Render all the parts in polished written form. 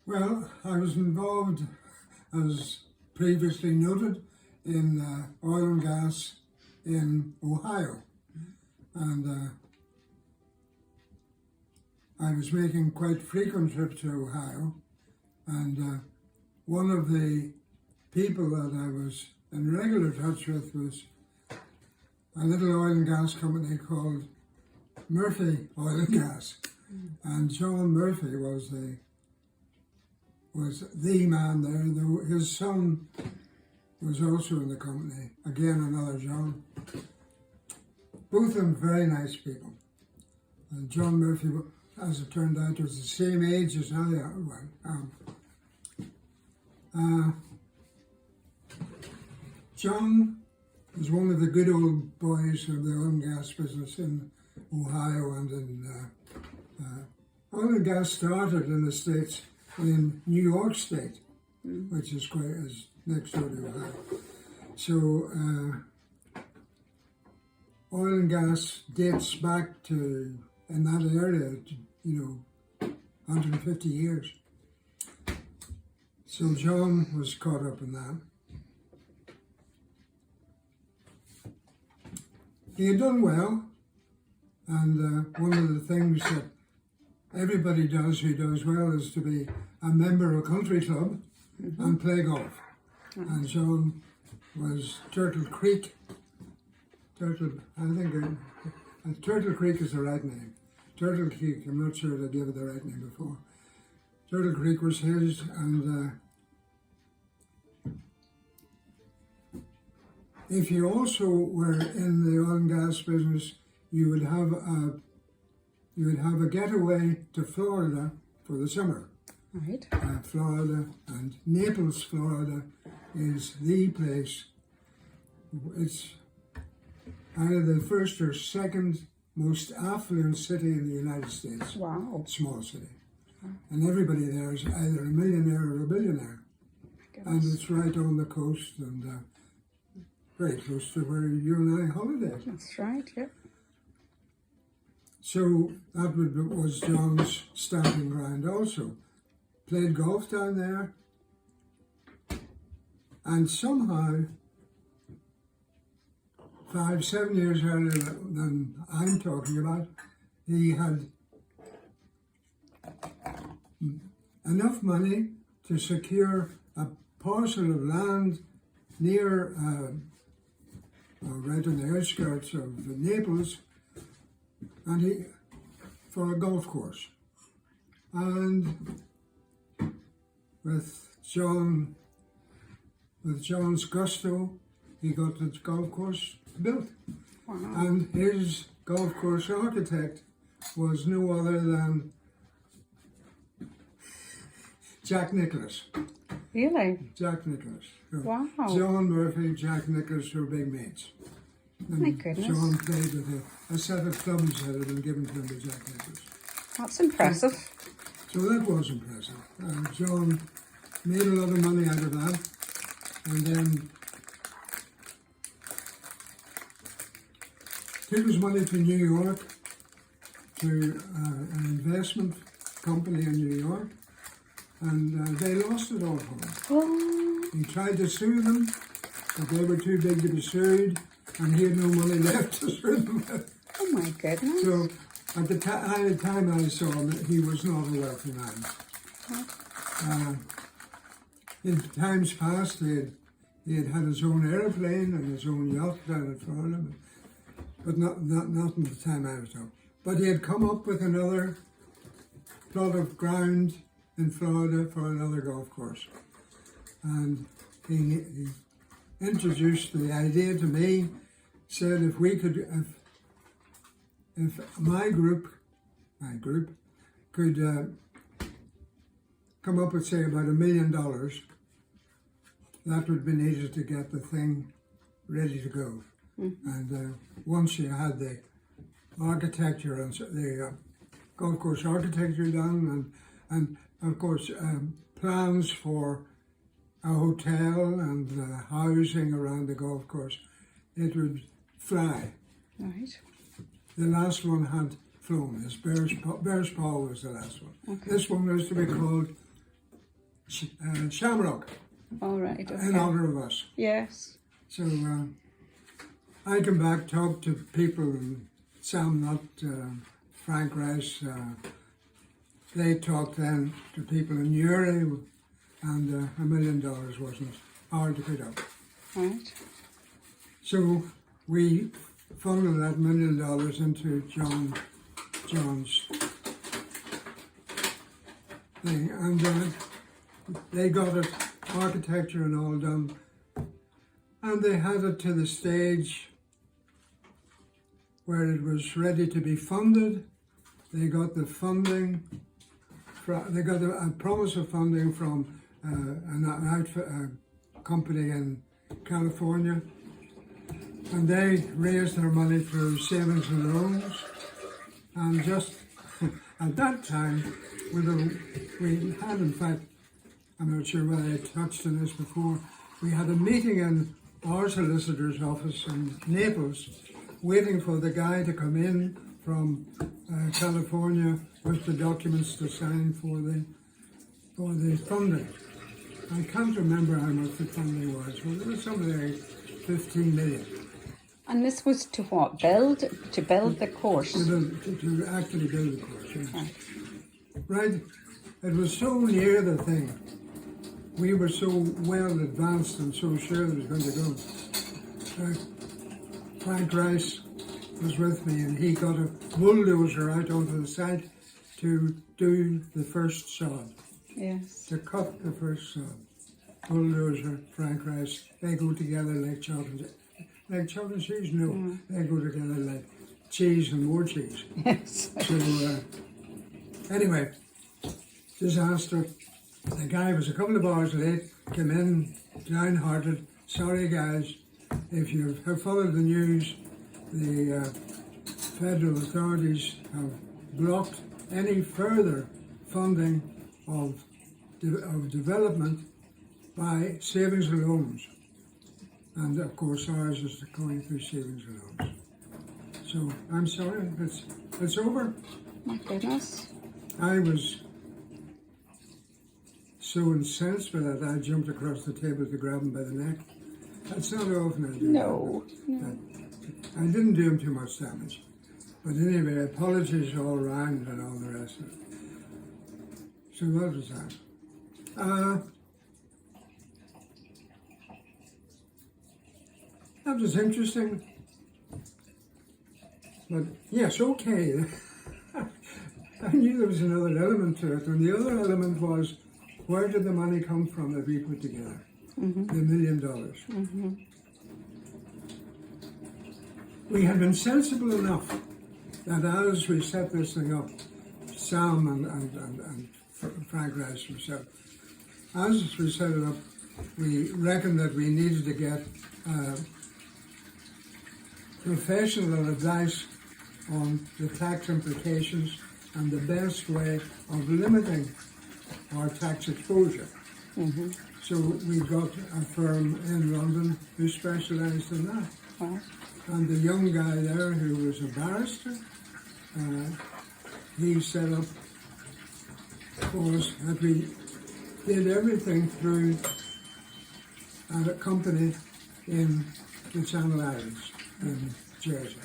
Well, I was involved, as previously noted, in oil and gas in Ohio. And I was making quite frequent trips to Ohio. And one of the people that I was in regular touch with was a little oil and gas company called Murphy Oil and Gas. And John Murphy was the man there. His son was also in the company. Again, another John. Both of them very nice people. And John Murphy, as it turned out, was the same age as I am. John was one of the good old boys of the oil and gas business in Ohio and in oil and gas started in the States in New York State, which is next door to Ohio. So oil and gas dates back to, in that area, 150 years. So John was caught up in that. He had done well, and one of the things that everybody does who does well is to be a member of a country club and play golf. And John was Turtle Creek. Turtle Creek is the right name. Turtle Creek, I'm not sure they gave it the right name before. Turtle Creek was his, and if you also were in the oil and gas business, you would have a getaway to Florida for the summer. Right. Florida and Naples, Florida, is the place. It's either the first or second most affluent city in the United States. Wow. Small city. And everybody there is either a millionaire or a billionaire. Goodness. And it's right on the coast and very close to where you and I holiday. That's right, yeah. So that was John's starting ground also. Played golf down there, and somehow 5-7 years earlier than I'm talking about, he had enough money to secure a parcel of land near, right on the outskirts of Naples, and for a golf course. And with John's gusto, he got the golf course built. Wow. And his golf course architect was no other than Jack Nicklaus. Really? Jack Nicklaus. So Wow. John Murphy, Jack Nicklaus were big mates. And My goodness. John played with a set of clubs that had been given to him by Jack Nicklaus. That's impressive. So that was impressive. John made a lot of money out of that, and then took his money to New York to an investment company in New York, and they lost it all for him. Oh, He tried to sue them, but they were too big to be sued, and he had no money left to sue them with. oh my goodness. So at the time I saw him, he was not a wealthy man. In times past, he had had his own airplane and his own yacht down in Florida, but not in the time I was talking. But he had come up with another plot of ground in Florida for another golf course, and he introduced the idea to me. Said if we could, if my group could come up with, say, about $1 million, that would be needed to get the thing ready to go. And once you had the architecture and the golf course architecture done, and of course plans for a hotel and housing around the golf course, it would fly. Right. The last one had flown. Bear's Paw was the last one. Okay. This one was to be called Shamrock All right. in Okay. honour of us. Yes. So I come back, talk to people, and Sam Nutt, Frank Rice, they talked then to people in Uri, and $1 million wasn't hard to put up. Right. So we funneled that $1 million into John's thing, and they got it, architecture and all done, and they had it to the stage where it was ready to be funded. They got the funding, they got a promise of funding from an outfit, a company in California, and they raised their money through savings and loans. And just at that time, we had, in fact, I'm not sure whether I touched on this before, we had a meeting in our solicitor's office in Naples, waiting for the guy to come in from California with the documents to sign for the funding. I can't remember how much the funding was, but it was something like 15 million. And this was to what? To build the course. To actually build the course, yes. Right. Right, it was so near the thing. We were so well advanced and so sure that it was going to go. Frank Rice was with me, and he got a bulldozer out onto the site to do the first sod, Yes. to cut the first sod. Bulldozer, Frank Rice, they go together like chalk and cheese? No, they go together like cheese and more cheese. Yes. So anyway, disaster. The guy was a couple of hours late, came in downhearted. Sorry guys, if you have followed the news, the federal authorities have blocked any further funding of development by savings and loans. And of course ours is going through savings and loans. So I'm sorry, it's over. My goodness. I was so incensed by that, I jumped across the table to grab him by the neck. That's not often I do No. that. I didn't do him too much damage. But anyway, apologies all round and all the rest of it. So what was that? That was interesting. But yes, okay. I knew there was another element to it, and the other element was, where did the money come from that we put together? The $1 million. We had been sensible enough that as we set this thing up, Sam and Frank Rice himself, as we set it up, we reckoned that we needed to get professional advice on the tax implications and the best way of limiting our tax exposure. So we got a firm in London who specialised in that. Right. And the young guy there who was a barrister, he set up for us that we did everything through a company in the Channel Islands in Jersey.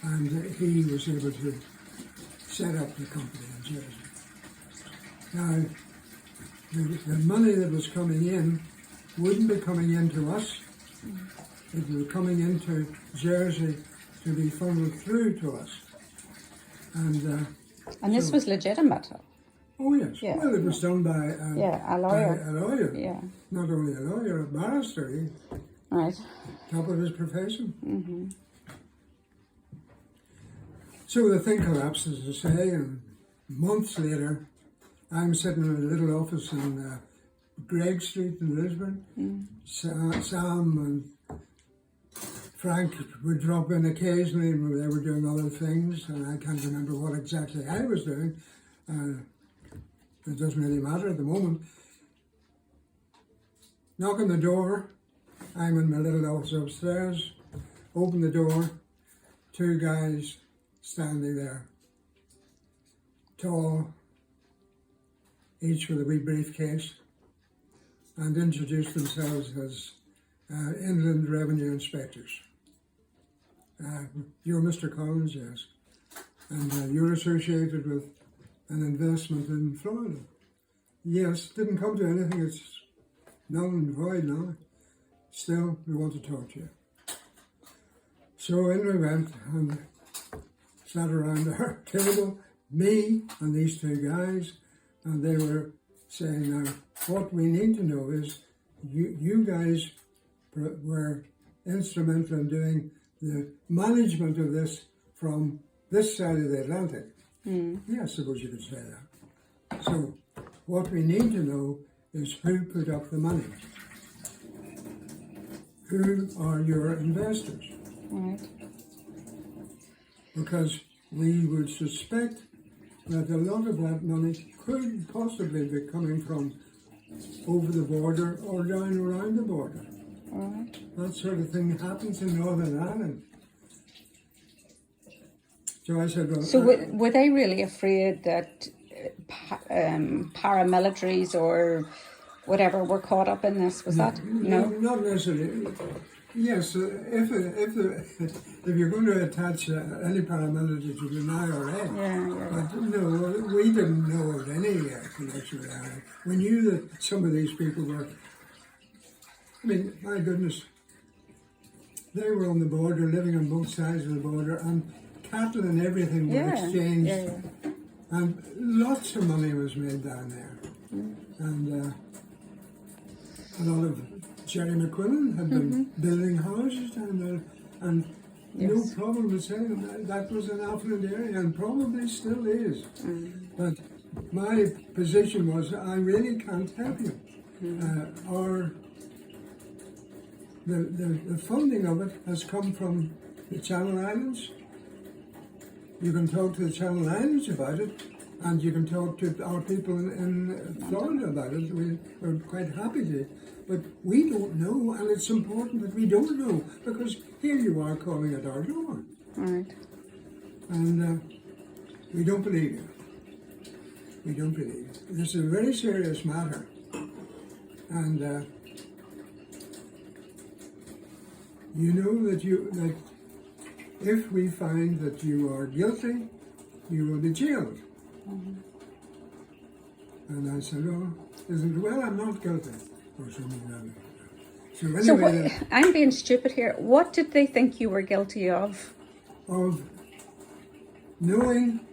And he was able to set up the company in Jersey. Now, the money that was coming in wouldn't be coming in to us. It was coming into Jersey to be funneled through to us. And this was legitimate. oh yes, Yeah. well, it was done by A lawyer. By a lawyer. Yeah. Not only a lawyer, a barrister, Right. top of his profession. So the thing collapses, as I say, and months later, I'm sitting in a little office in Gregg Street in Lisbon. Sam and Frank would drop in occasionally, and they were doing other things, and I can't remember what exactly I was doing. It doesn't really matter at the moment. Knock on the door. I'm in my little office upstairs. Open the door. Two guys standing there. Tall, each with a wee briefcase, and introduced themselves as Inland Revenue Inspectors. You're Mr. Collins, yes, and you're associated with an investment in Florida. Yes, didn't come to anything, it's null and void now. Still, we want to talk to you. So in we went and sat around our table, me and these two guys, and they were saying, now, what we need to know is you guys were instrumental in doing the management of this from this side of the Atlantic. Yeah, I suppose you could say that. So what we need to know is who put up the money. Who are your investors? Right. Because we would suspect that a lot of that money could possibly be coming from over the border or down around the border. Right. That sort of thing happens in Northern Ireland. So I said, well... So were they really afraid that paramilitaries or whatever were caught up in this? Was that? No? Not necessarily. Yes, if you're going to attach any paramilitary to the IRA, but no, we didn't know of any connection with IRA. We knew that some of these people were, I mean, my goodness, they were on the border, living on both sides of the border, and cattle and everything were exchanged, and lots of money was made down there, and a lot of Jerry McQuillan had been building houses down there, and no problem with saying that was an affluent area, and probably still is. But my position was, I really can't help you. The funding of it has come from the Channel Islands. You can talk to the Channel Islands about it, and you can talk to our people in Florida about it. We're quite happy to. But we don't know, and it's important that we don't know, because here you are calling at our door. Right. And we don't believe you. We don't believe you. This is a very serious matter. And you know that if we find that you are guilty, you will be jailed. And I said, oh, well, I'm not guilty. Or something like that. So anyway, I'm being stupid here. What did they think you were guilty of? Of knowing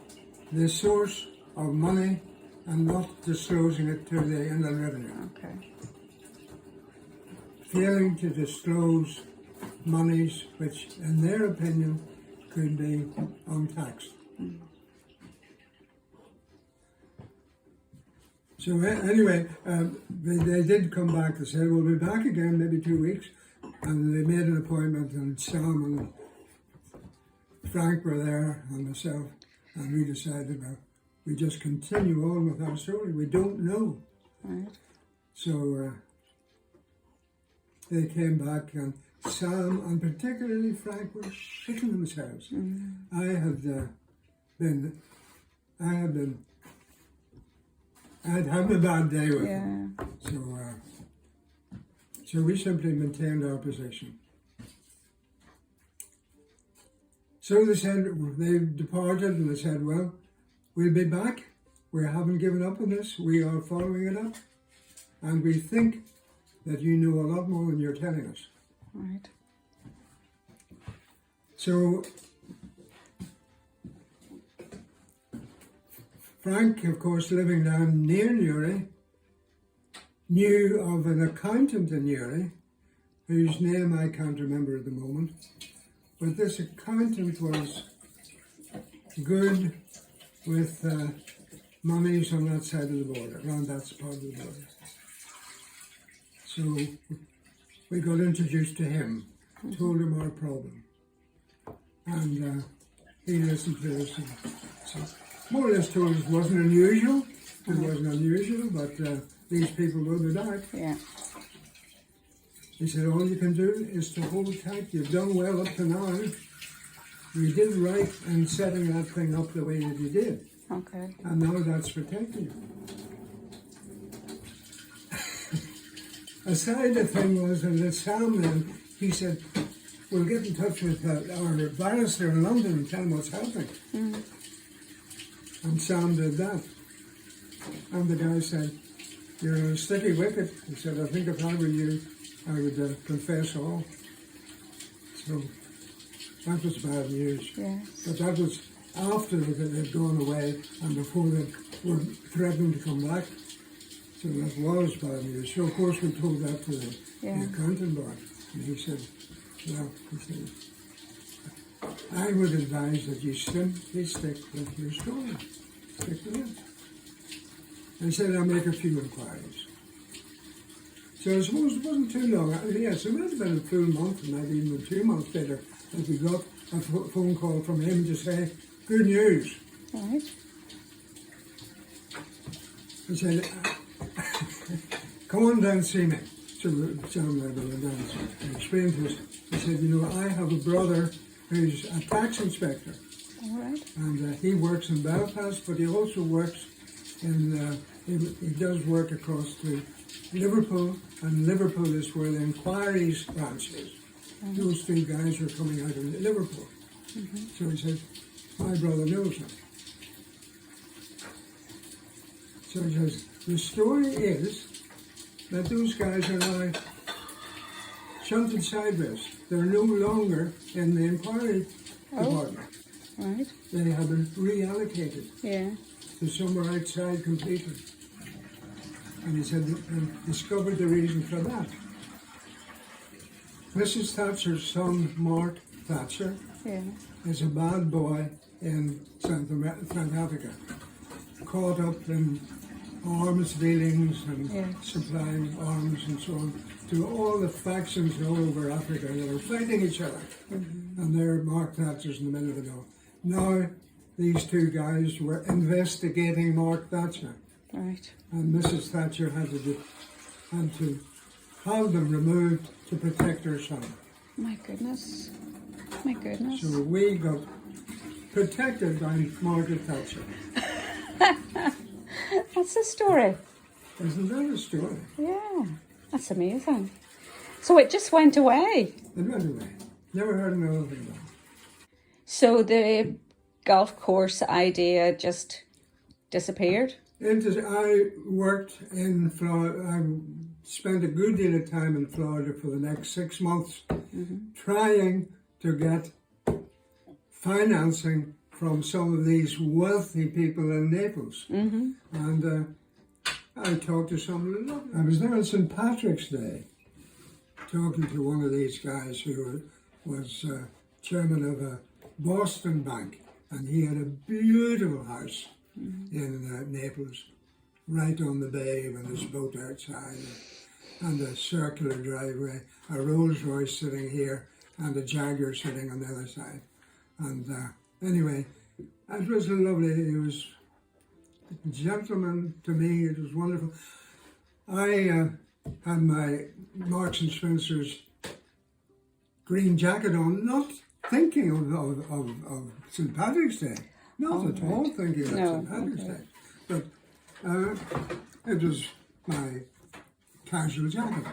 the source of money and not disclosing it to the Inland Revenue. Okay. Failing to disclose monies which, in their opinion, could be untaxed. So anyway, they did come back and said, we'll be back again maybe 2 weeks. And they made an appointment, and Sam and Frank were there, and myself, and we decided, well, we just continue on with our story. We don't know. Right. So they came back, and Sam, and particularly Frank, were shitting themselves. I had had a bad day with them. So we simply maintained our position. So they said, they departed, and they said, well, we'll be back. We haven't given up on this. We are following it up. And we think that you know a lot more than you're telling us. Right. So Frank, of course, living down near Newry, knew of an accountant in Newry, whose name I can't remember at the moment, but this accountant was good with monies on that side of the border, around that part of the border. So we got introduced to him, told him our problem, and he listened to us. So more or less told us it wasn't unusual. It wasn't unusual, but these people will be back. Yeah. He said, all you can do is to hold tight. You've done well up to now. You did right in setting that thing up the way that you did. Okay. And now that's protecting you. a side of thing was that Sam then, he said, we'll get in touch with our barrister in London and tell him what's happening. And Sam did that. And the guy said, you're in a sticky wicket. He said, I think if I were you, I would confess all. So that was bad news. Yes. But that was after they'd gone away and before they were threatening to come back. So that was bad news. So of course we told that to the accounting board. And he said, well, he said, I would advise that you simply stick with your story. Stick with it. And he said, I'll make a few inquiries. So I suppose it wasn't too long. Yes, it might have been a full month, maybe even 2 months later, that we got a phone call from him to say, good news. Right. He said, come on down and see me. So John went down and explained to us. He said, you know, I have a brother who's a tax inspector. All right. And he works in Belfast, but he also works in, he does work across to Liverpool, and Liverpool is where the inquiries branch is. Those three guys are coming out of Liverpool. So he said, my brother knows him. So he says, the story is that those guys are now shunted sideways. They're no longer in the inquiry department. Right. They have been reallocated to somewhere outside completely. And he said, and discovered the reason for that. Mrs. Thatcher's son, Mark Thatcher, is a bad boy in South Africa, caught up in arms dealings and supplying arms and so on to all the factions all over Africa that are fighting each other. And there, Mark Thatcher's in the middle of it all. Now, these two guys were investigating Mark Thatcher. Right. And Mrs. Thatcher had to have them removed to protect her son. My goodness. My goodness. So we got protected by Margaret Thatcher. That's a story. Isn't that a story? Yeah. That's amazing. So it just went away. It went away. Never heard another thing about it. So the golf course idea just disappeared? I worked in Florida. I spent a good deal of time in Florida for the next 6 months trying to get financing from some of these wealthy people in Naples. And I talked to some of them. I was there on St. Patrick's Day talking to one of these guys who was chairman of a Boston bank, and he had a beautiful house in Naples, right on the bay with his boat outside, and a circular driveway, a Rolls Royce sitting here, and a Jaguar sitting on the other side. And anyway, it was lovely. He was a gentleman to me. It was wonderful. I had my Marks and Spencer's green jacket on, not thinking of St. Patrick's Day. Not at all thinking of St. Patrick's Day. But it was my casual jacket.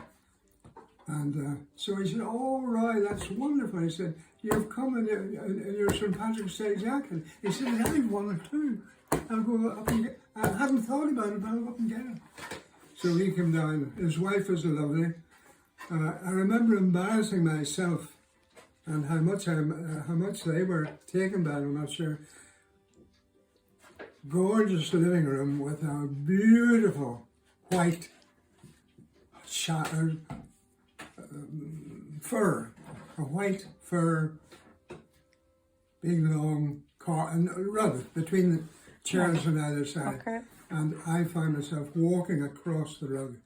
And so he said, oh, right, that's wonderful. He said, you've come in your St. Patrick's Day jacket. He said, I want it too. I'll go up and get I hadn't thought about it, but I'll go up and get it. So he came down. His wife was lovely. I remember embarrassing myself and how much they were taken by it, I'm not sure. Gorgeous living room with a beautiful white fur, a white fur, big long car, and rug between the chairs on either side. Okay. And I found myself walking across the rug.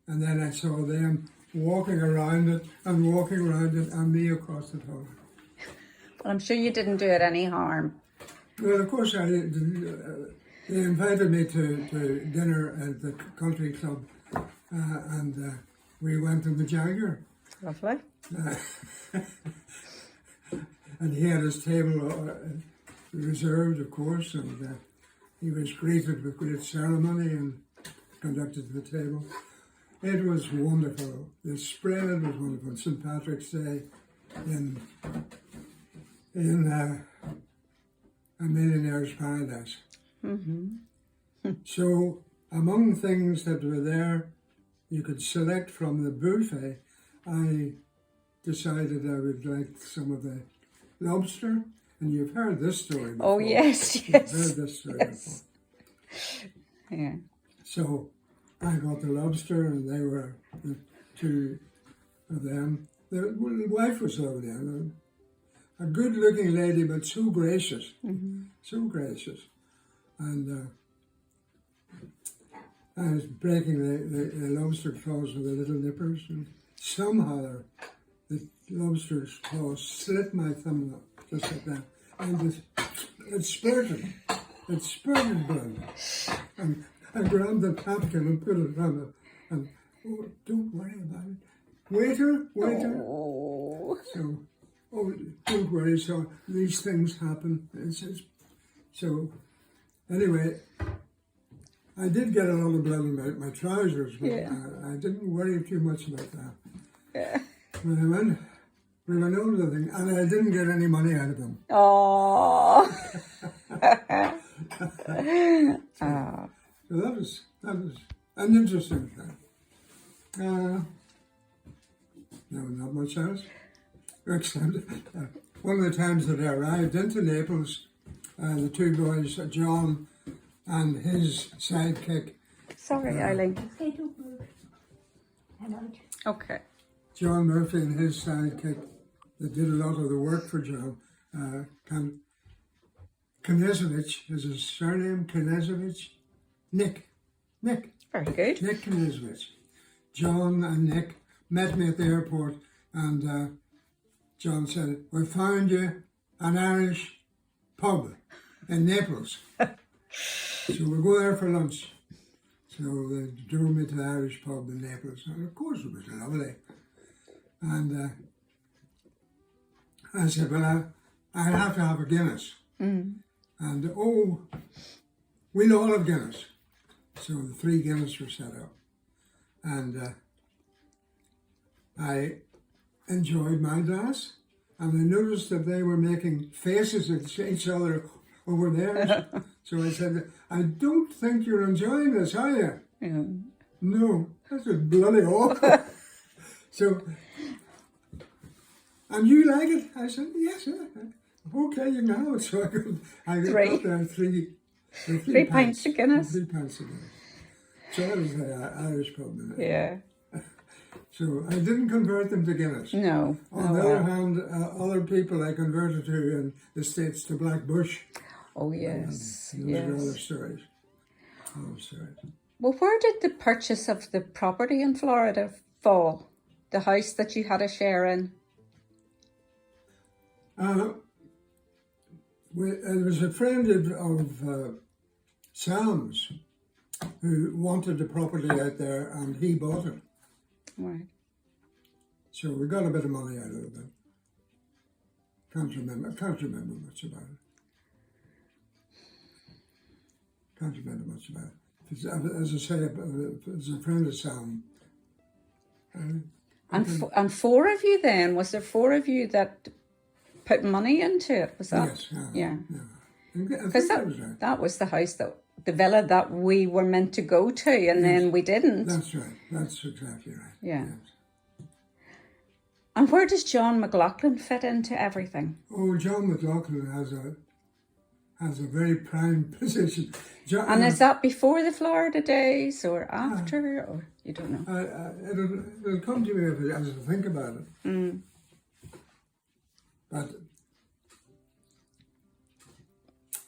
And then I saw them walking around it and me across the top. Well, I'm sure you didn't do it any harm. Well, of course, they invited me to dinner at the country club, and we went in the Jaguar. Lovely. And he had his table reserved, of course, and he was greeted with great ceremony and conducted to the table. It was wonderful. The spread was wonderful. St. Patrick's Day in a millionaire's paradise. So among things that were there, you could select from the buffet. I decided I would like some of the lobster, and you've heard this story before. Oh, yes, You've yes. heard this story Yes. before. Yeah. So I got the lobster, and they were the two of them. The wife was over there, a good-looking lady, but so gracious, so gracious. And I was breaking the lobster claws with the little nippers, and somehow the lobster's claws slit my thumb up, just like that, and it spurted. It spurted blood. And I grabbed the napkin and put it on it, and oh, don't worry about it. Waiter. Oh. So, oh, don't worry. So these things happen. So anyway, I did get a lot of blood in my trousers, but Yeah. I didn't worry too much about that. Yeah. When we went over the thing, and I didn't get any money out of them. Oh. So that was an interesting thing. No, not much else. Except one of the times that I arrived into Naples, the two boys, John and his sidekick, Sorry, Eileen. They don't move. Hello. Okay. John Murphy and his sidekick, that did a lot of the work for John, Knezovich is his surname, Knezovich? Nick. Very good. Nick Knezovich. John and Nick met me at the airport, and John said, "We found you an Irish pub in Naples. So we'll go there for lunch." So they drove me to the Irish pub in Naples, and of course it was lovely. And I said, "Well, I'd have to have a Guinness." And oh, we'll all have Guinness. So the 3 Guinness were set up. And I enjoyed my glass. And I noticed that they were making faces at each other over there. So I said, "I don't think you're enjoying this, are you?" Yeah. "No, this is bloody awful." So, "And you like it?" I said, "Yes, yeah. Okay, you can have it." So I got Three. there three pints of Guinness. 3 pints of Guinness. So that was the Irish pub. Yeah. So I didn't convert them to Guinness. No. On the other hand, other people I converted to in the States to Black Bush. Oh, yes. Those are other Yes. stories. Other stories. Well, where did the purchase of the property in Florida fall? The house that you had a share in? There was a friend of Sam's who wanted the property out there, and he bought it. Right. So we got a bit of money out of it. Can't remember much about it. Can't remember much about it. As I say, as a friend of Sam. And 4 of you then? Was there 4 of you that put money into it? Was that? Yes. Yeah. Because That was the house the villa that we were meant to go to, and then we didn't. That's right. That's exactly right. Yeah. Yes. And where does John McLaughlin fit into everything? Oh, John McLaughlin has a very prime position. And is that before the Florida days or after, or you don't know? It'll come to me as I think about it. But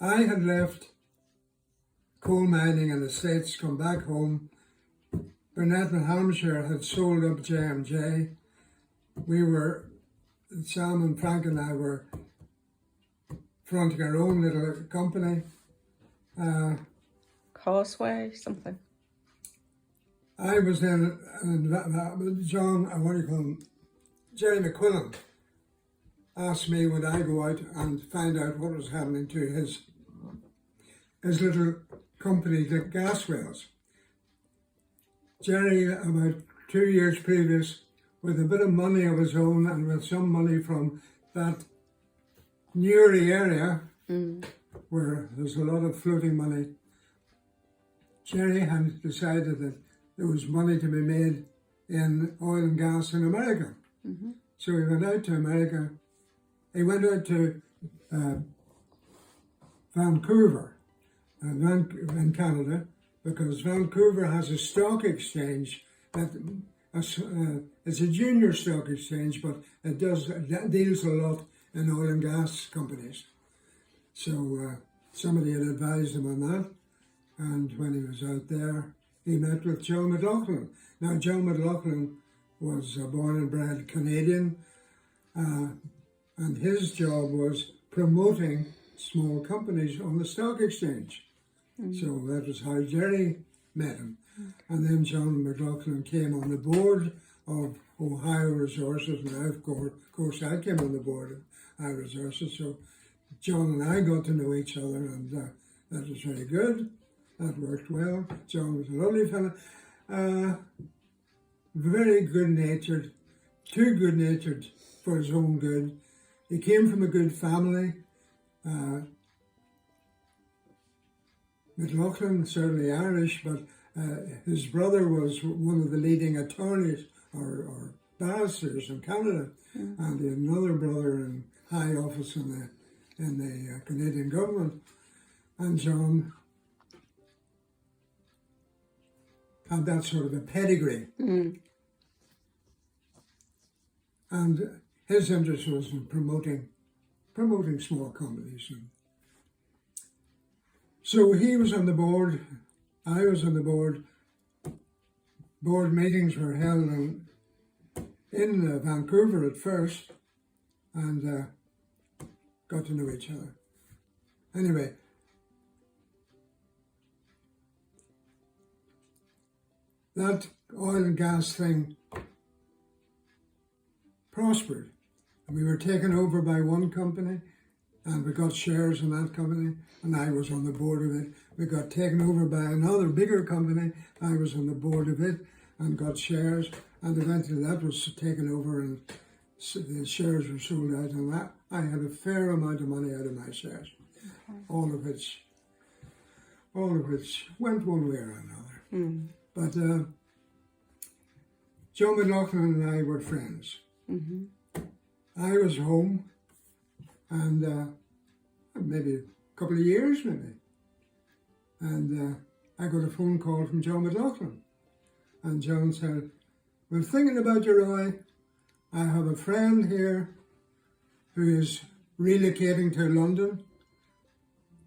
I had left coal mining in the States, come back home. Burnett and Hampshire had sold up J&J. Sam and Frank and I were fronting our own little company. Causeway, something. I was in, John, what do you call him? Jerry McQuillan asked me would I go out and find out what was happening to his little company, the gas wells. Jerry, about 2 years previous, with a bit of money of his own and with some money from that Newry area, where there's a lot of floating money, Jerry had decided that there was money to be made in oil and gas in America. So he went out to America. He went out to Vancouver, in Canada, because Vancouver has a stock exchange that it's a junior stock exchange, but it deals a lot in oil and gas companies. So somebody had advised him on that, and when he was out there, he met with John McLaughlin. Now, John McLaughlin was a born and bred Canadian, and his job was promoting small companies on the stock exchange. So that was how Jerry met him. And then John McLaughlin came on the board of Ohio Resources, and of course I came on the board of Ohio Resources. So John and I got to know each other, and that was very good. That worked well. John was a lovely fellow, very good-natured, too good-natured for his own good. He came from a good family. McLaughlin, certainly Irish, but his brother was one of the leading attorneys or barristers in Canada, and he had another brother in high office in the Canadian government. And John had that sort of a pedigree. And his interest was in promoting small companies. And so he was on the board, I was on the board. Board meetings were held in Vancouver at first, and got to know each other. Anyway, that oil and gas thing prospered. We were taken over by one company, and we got shares in that company, and I was on the board of it. We got taken over by another bigger company. I was on the board of it and got shares, and eventually that was taken over, and the shares were sold out, and I had a fair amount of money out of my shares, all of which went one way or another. But Joe McLaughlin and I were friends. I was home, and maybe a couple of years, and I got a phone call from John McLaughlin, and John said, "We're thinking about you, Roy. I have a friend here who is relocating to London.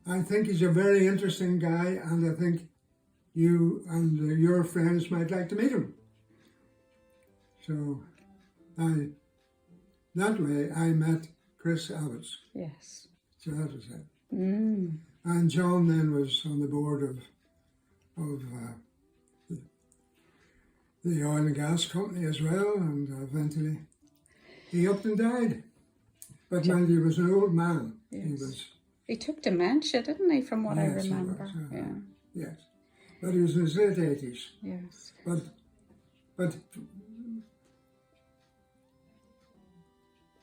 I think he's a very interesting guy, and I think you and your friends might like to meet him." So that way I met Chris Abbots. Yes. So that was it. And John then was on the board of the oil and gas company as well, and eventually he upped and died. But mind, he was an old man. Yes. He took dementia, didn't he, from what I remember? Yes. But he was in his late 80s. Yes. But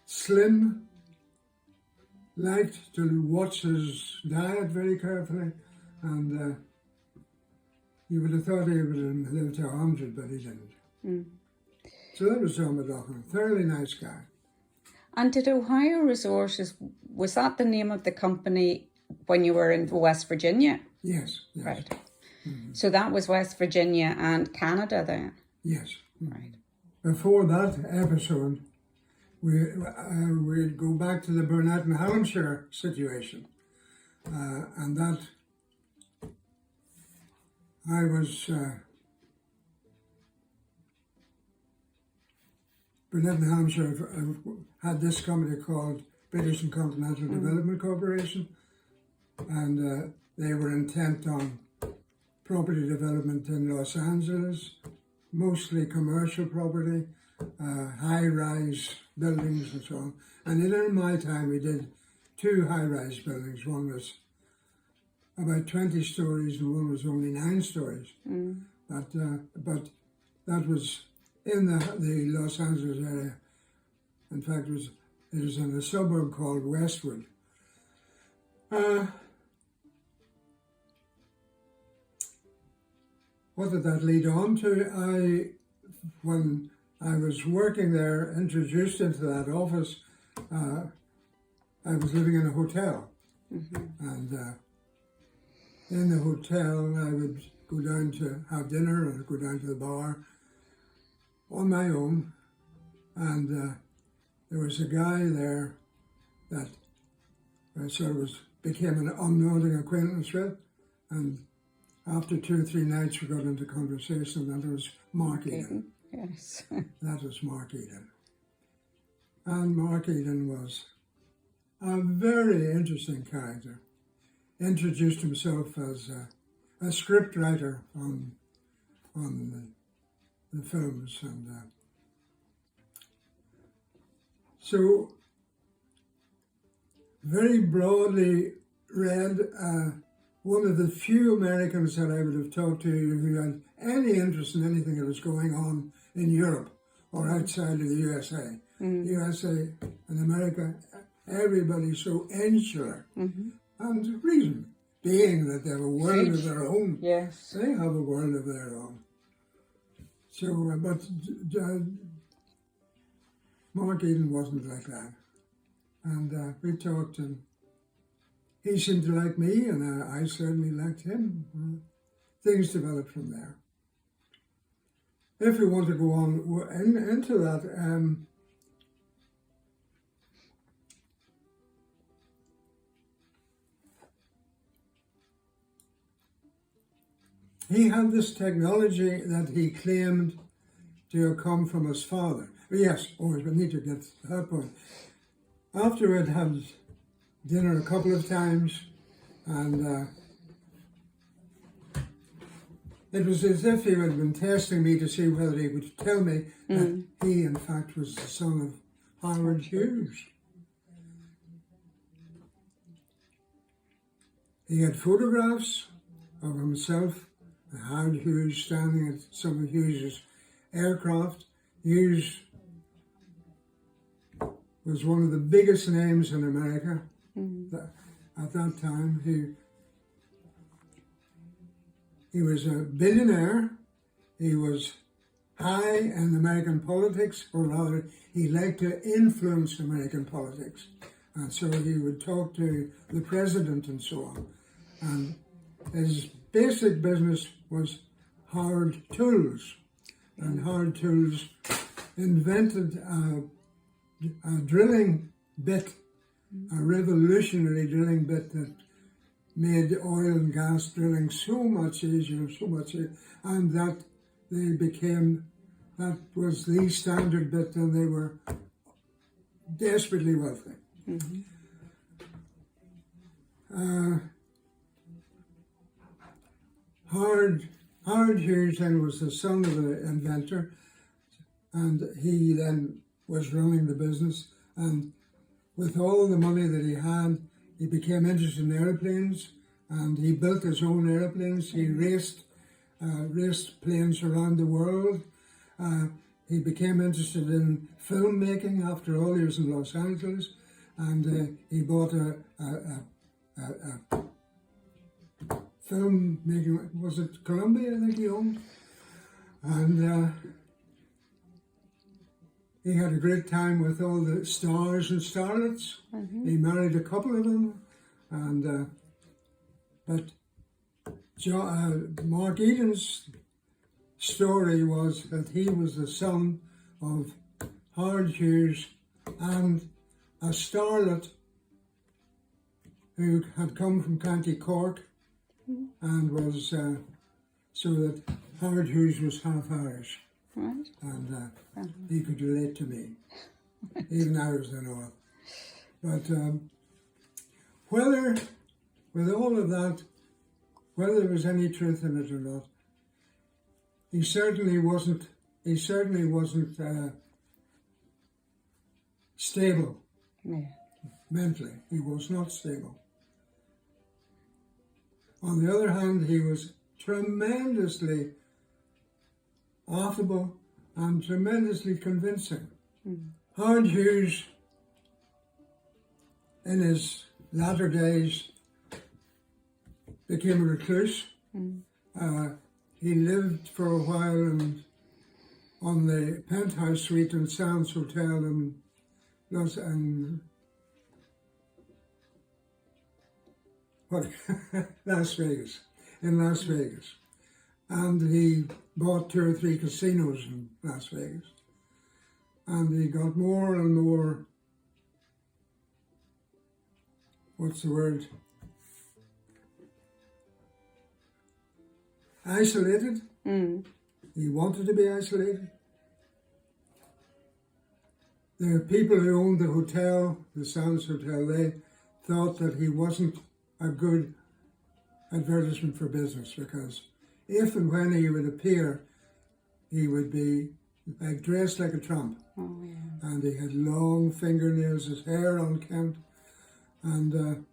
slim, liked to watch his diet very carefully, and you would have thought he would have lived to 100, but he didn't. So that was John McLaughlin, thoroughly nice guy. And did Ohio Resources, was that the name of the company when you were in West Virginia? Yes. Right. So that was West Virginia and Canada then? Yes. Right. Before that episode, we'd go back to the Burnett and Hallamshire situation, and that I was Burnett and Hallamshire had this company called British and Continental Development Corporation, and they were intent on property development in Los Angeles, mostly commercial property, high-rise buildings and so on. And in my time we did 2 high-rise buildings. One was about 20 stories and one was only 9 stories. But that was in the Los Angeles area. In fact, it was in a suburb called Westwood. What did that lead on to? When I was working there, introduced into that office, I was living in a hotel. And in the hotel, I would go down to have dinner or go down to the bar on my own. And there was a guy there that I sort of became an unknowing acquaintance with. And after 2 or 3 nights, we got into conversation, and that was Mark Eden. Yes. That was Mark Eden. And Mark Eden was a very interesting character. Introduced himself as a script writer on the films, and so very broadly read. One of the few Americans that I would have talked to who had any interest in anything that was going on in Europe or outside of the USA. USA and America, everybody's so insular. And reason being that they have a world of their own. Yes. They have a world of their own. So, but Mark Eden wasn't like that. And we talked, and he seemed to like me, and I certainly liked him. Things developed from there. If we want to go on into that, he had this technology that he claimed to have come from his father. Yes, we need to get to that point. After I'd had dinner a couple of times, and it was as if he had been testing me to see whether he would tell me that he, in fact, was the son of Howard Hughes. He had photographs of himself and Howard Hughes standing at some of Hughes's aircraft. Hughes was one of the biggest names in America at that time. He was a billionaire. He was high in American politics, or rather, he liked to influence American politics. And so he would talk to the president and so on. And his basic business was hard tools. And hard tools invented a drilling bit, a revolutionary drilling bit that made oil and gas drilling so much easier, and that was the standard bit, and they were desperately wealthy. Howard Hughes then was the son of an inventor, and he then was running the business, and with all the money that he had, he became interested in airplanes, and he built his own airplanes. He raced planes around the world. He became interested in filmmaking. After all, he was in Los Angeles, and he bought a filmmaking, was it Columbia, I think he owned? And he had a great time with all the stars and starlets. He married a couple of them, and but Mark Eden's story was that he was the son of Howard Hughes and a starlet who had come from County Cork, and was so that Howard Hughes was half Irish. Right. And he could relate to me, even I was the North. But whether, with all of that, whether there was any truth in it or not, he certainly wasn't stable mentally. He was not stable. On the other hand, he was tremendously affable, and tremendously convincing. Howard Hughes, in his latter days, became a recluse. He lived for a while on the penthouse suite in Sands Hotel in Las Vegas, and he bought 2 or 3 casinos in Las Vegas, and he got more and more, what's the word, isolated. He wanted to be isolated. The people who owned the hotel, the Sands Hotel, they thought that he wasn't a good advertisement for business, because if and when he would appear, he would be dressed like a tramp. Oh, yeah. And he had long fingernails, his hair unkempt, and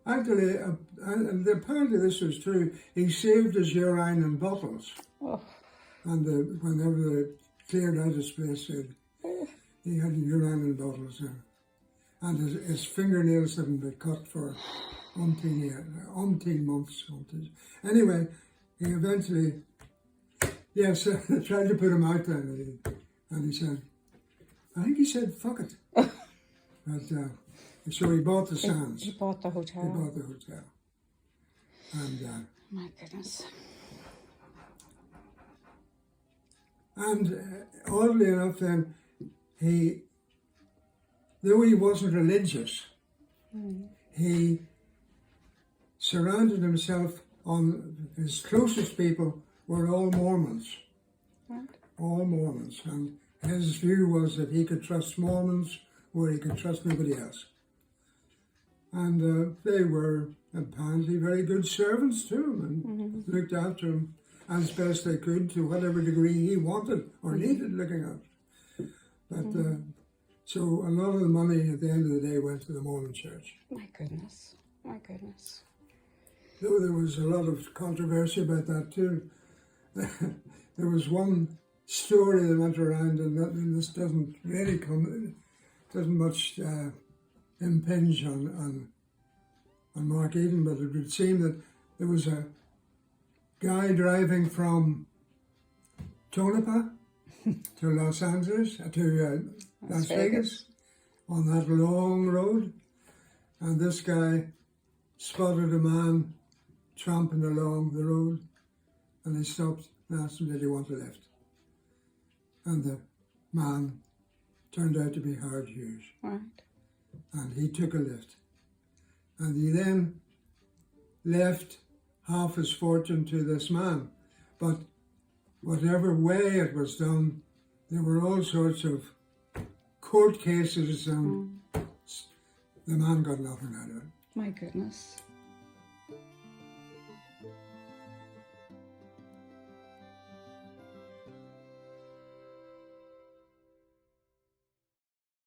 actually, and apparently this was true, he saved his urine in bottles. Oh. And whenever they cleared out his place, he had urine in bottles there. And his fingernails hadn't been cut for umpteen months. Anyway, he eventually, yes, they tried to put him out there, and he said, I think he said, fuck it. But, so he bought the Sands. He bought the hotel. He bought the hotel. And My goodness. and oddly enough, then though he wasn't religious, he surrounded himself his closest people were all Mormons. Right. All Mormons, and his view was that he could trust Mormons where he could trust nobody else. And they were apparently very good servants to him, and looked after him as best they could to whatever degree he wanted or needed looking after. But so a lot of the money at the end of the day went to the Mormon church. My goodness. My goodness. Though there was a lot of controversy about that too. There was one story that went around, and this doesn't really doesn't much impinge on Mark Eden, but it would seem that there was a guy driving from Tonopah to Los Angeles, to Las Vegas, on that long road, and this guy spotted a man tramping along the road, and he stopped and asked him, did he want a lift? And the man turned out to be Howard Hughes. Right. And he took a lift. And he then left half his fortune to this man. But whatever way it was done, there were all sorts of court cases, and the man got nothing out of it. My goodness.